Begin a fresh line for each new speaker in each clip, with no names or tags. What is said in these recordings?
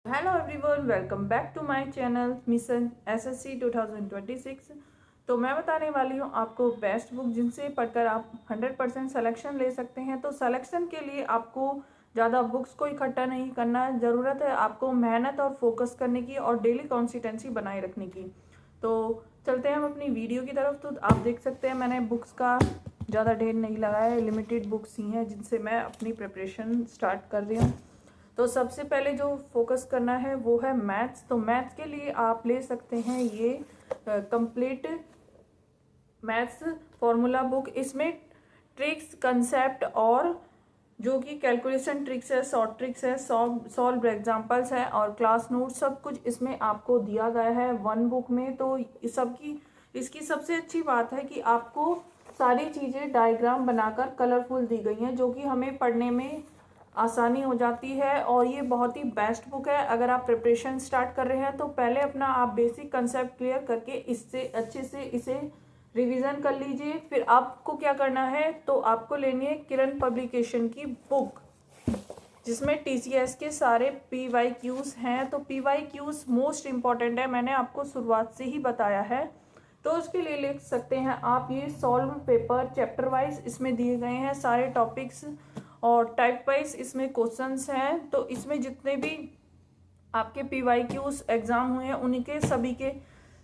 Hello everyone, welcome back to my channel mission SSC 2026। तो मैं बताने वाली हूँ आपको बेस्ट बुक जिनसे पढ़कर आप 100% सिलेक्शन ले सकते हैं। तो सिलेक्शन के लिए आपको ज़्यादा बुक्स को इकट्ठा नहीं करना, ज़रूरत है आपको मेहनत और फोकस करने की और डेली कंसिस्टेंसी बनाए रखने की। तो चलते हैं हम अपनी वीडियो की तरफ। तो आप देख सकते हैं मैंने बुक्स का ज़्यादा ढेर नहीं लगाया है, लिमिटेड बुक्स ही हैं जिनसे मैं अपनी प्रिपरेशन स्टार्ट कर रही हूँ। तो सबसे पहले जो फोकस करना है वो है मैथ्स। तो मैथ्स के लिए आप ले सकते हैं ये कंप्लीट मैथ्स फॉर्मूला बुक। इसमें ट्रिक्स, कंसेप्ट और जो कि कैलकुलेशन ट्रिक्स है, शॉर्ट ट्रिक्स है, सॉल्व एग्जांपल्स है और क्लास नोट, सब कुछ इसमें आपको दिया गया है वन बुक में। तो सबकी इसकी सबसे अच्छी बात है कि आपको सारी चीज़ें डायग्राम बनाकर कलरफुल दी गई हैं, जो कि हमें पढ़ने में आसानी हो जाती है। और ये बहुत ही बेस्ट बुक है। अगर आप प्रिपरेशन स्टार्ट कर रहे हैं तो पहले अपना आप बेसिक कंसेप्ट क्लियर करके इससे अच्छे से इसे रिवीजन कर लीजिए। फिर आपको क्या करना है, तो आपको लेनी है किरण पब्लिकेशन की बुक, जिसमें टीसीएस के सारे PYQs हैं। तो PYQs मोस्ट इम्पॉर्टेंट है, मैंने आपको शुरुआत से ही बताया है। तो उसके लिए लिख सकते हैं आप ये सॉल्व पेपर चैप्टर वाइज इसमें दिए गए हैं सारे टॉपिक्स, और टाइप वाइज इसमें क्वेश्चंस हैं। तो इसमें जितने भी आपके PYQs एग्जाम हुए हैं उनके सभी के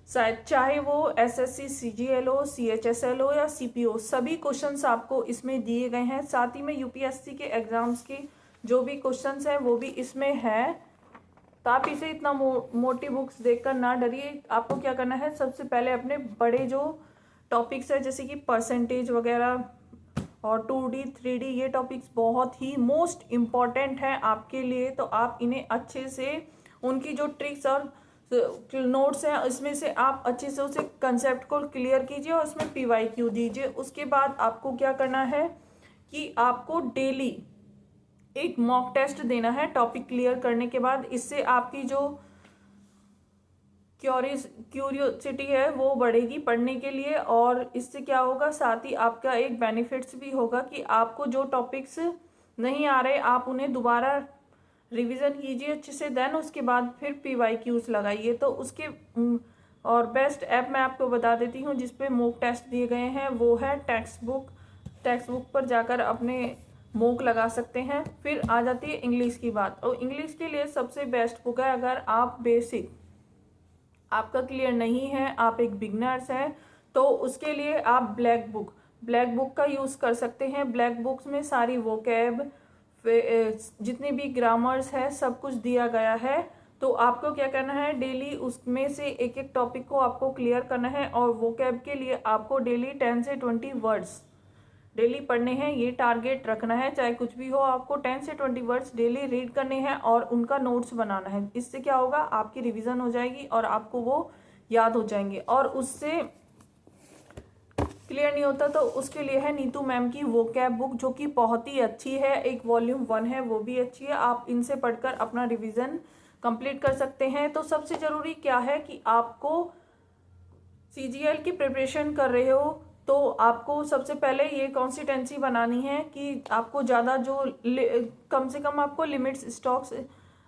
शायद, चाहे वो SSC CGL हो, CHSL हो या CPO, सभी क्वेश्चंस आपको इसमें दिए गए हैं। साथ ही में UPSC के एग्जाम्स के जो भी क्वेश्चंस हैं वो भी इसमें है। तो आप इसे इतना मोटी बुक्स देखकर ना डरिए। आपको क्या करना है, सबसे पहले अपने बड़े जो टॉपिक्स है जैसे कि परसेंटेज वगैरह और 2D 3D, ये टॉपिक्स बहुत ही मोस्ट इम्पॉर्टेंट हैं आपके लिए। तो आप इन्हें अच्छे से, उनकी जो ट्रिक्स और नोट्स हैं इसमें से आप अच्छे से उसे कंसेप्ट को क्लियर कीजिए और उसमें PYQ दीजिए। उसके बाद आपको क्या करना है कि आपको डेली एक मॉक टेस्ट देना है टॉपिक क्लियर करने के बाद। इससे आपकी जो क्यूरियोसिटी है वो बढ़ेगी पढ़ने के लिए, और इससे क्या होगा, साथ ही आपका एक बेनिफिट्स भी होगा कि आपको जो टॉपिक्स नहीं आ रहे आप उन्हें दोबारा रिवीजन कीजिए अच्छे से, देन उसके बाद फिर PYQs लगाइए। तो उसके और बेस्ट ऐप मैं आपको बता देती हूँ जिसपे मॉक टेस्ट दिए गए हैं, वो है टेक्स्ट बुक। टेक्स्ट बुक पर जाकर अपने मॉक लगा सकते हैं। फिर आ जाती है इंग्लिश की बात। और इंग्लिश के लिए सबसे बेस्ट बुक है, अगर आप बेसिक आपका क्लियर नहीं है, आप एक बिगनर्स हैं, तो उसके लिए आप ब्लैक बुक का यूज़ कर सकते हैं। ब्लैक बुक्स में सारी वोकैब, जितनी भी ग्रामर्स है, सब कुछ दिया गया है। तो आपको क्या करना है, डेली उसमें से एक एक टॉपिक को आपको क्लियर करना है। और वोकैब के लिए आपको डेली 10 से 20 वर्ड्स डेली पढ़ने हैं, ये टारगेट रखना है। चाहे कुछ भी हो, आपको 10 से 20 वर्ड्स डेली रीड करने हैं और उनका नोट्स बनाना है। इससे क्या होगा, आपकी रिवीजन हो जाएगी और आपको वो याद हो जाएंगे। और उससे क्लियर नहीं होता तो उसके लिए है नीतू मैम की वोकैब बुक, जो कि बहुत ही अच्छी है। एक वॉल्यूम 1 है, वो भी अच्छी है। आप इनसे पढ़कर अपना रिवीजन कंप्लीट कर सकते हैं। तो सबसे ज़रूरी क्या है कि आपको CGL की प्रिपरेशन कर रहे हो तो आपको सबसे पहले ये कॉन्सिस्टेंसी बनानी है कि आपको ज़्यादा जो कम से कम आपको लिमिट्स स्टॉक्स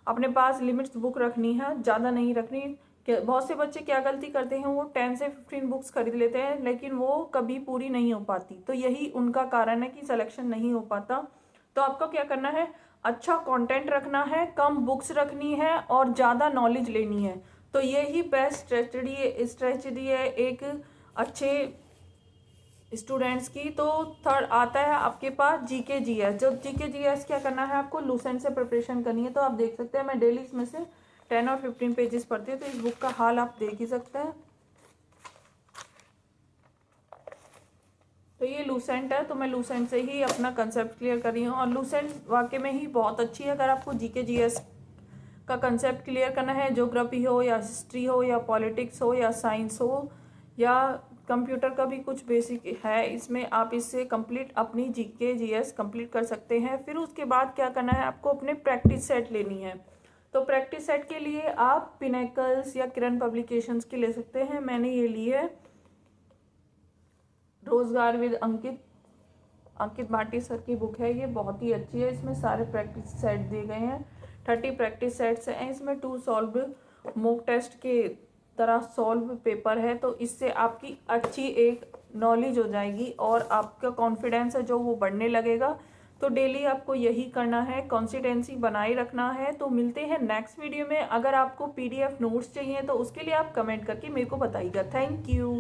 अपने पास लिमिट्स बुक रखनी है, ज़्यादा नहीं रखनी। बहुत से बच्चे क्या गलती करते हैं, वो 10 से 15 बुक्स खरीद लेते हैं लेकिन वो कभी पूरी नहीं हो पाती। तो यही उनका कारण है कि सिलेक्शन नहीं हो पाता। तो आपको क्या करना है, अच्छा कंटेंट रखना है, कम बुक्स रखनी है और ज़्यादा नॉलेज लेनी है। तो यही बेस्ट स्ट्रेटजी है एक अच्छे स्टूडेंट्स की। तो थर्ड आता है आपके पास GK GS। जो GK GS क्या करना है, आपको लूसेंट से प्रिपरेशन करनी है। तो आप देख सकते हैं मैं डेली इसमें से 10 और 15 पेजेस पढ़ती हूँ। तो इस बुक का हाल आप देख ही सकते हैं। तो ये लूसेंट है, तो मैं लूसेंट से ही अपना कंसेप्ट क्लियर कर रही हूँ। और लूसेंट वाकई में ही बहुत अच्छी है अगर आपको GK GS का कंसेप्ट क्लियर करना है। ज्योग्राफी हो या हिस्ट्री हो या पॉलिटिक्स हो या साइंस हो या कंप्यूटर का भी कुछ बेसिक है इसमें, आप इससे कंप्लीट अपनी GK GS कंप्लीट कर सकते हैं। फिर उसके बाद क्या करना है, आपको अपने प्रैक्टिस सेट लेनी है। तो प्रैक्टिस सेट के लिए आप पिनेकल्स या किरण पब्लिकेशंस की ले सकते हैं। मैंने ये ली है रोजगार विद अंकित भाटी सर की बुक है, ये बहुत ही अच्छी है। इसमें सारे प्रैक्टिस सेट दिए गए हैं। 30 प्रैक्टिस सेट्स हैं। इसमें 2 सॉल्व मॉक टेस्ट के तरह सॉल्व पेपर है, तो इससे आपकी अच्छी एक नॉलेज हो जाएगी और आपका कॉन्फिडेंस है जो वो बढ़ने लगेगा। तो डेली आपको यही करना है, कंसिस्टेंसी बनाए रखना है। तो मिलते हैं नेक्स्ट वीडियो में। अगर आपको PDF नोट्स चाहिए तो उसके लिए आप कमेंट करके मेरे को बताइएगा। Thank you.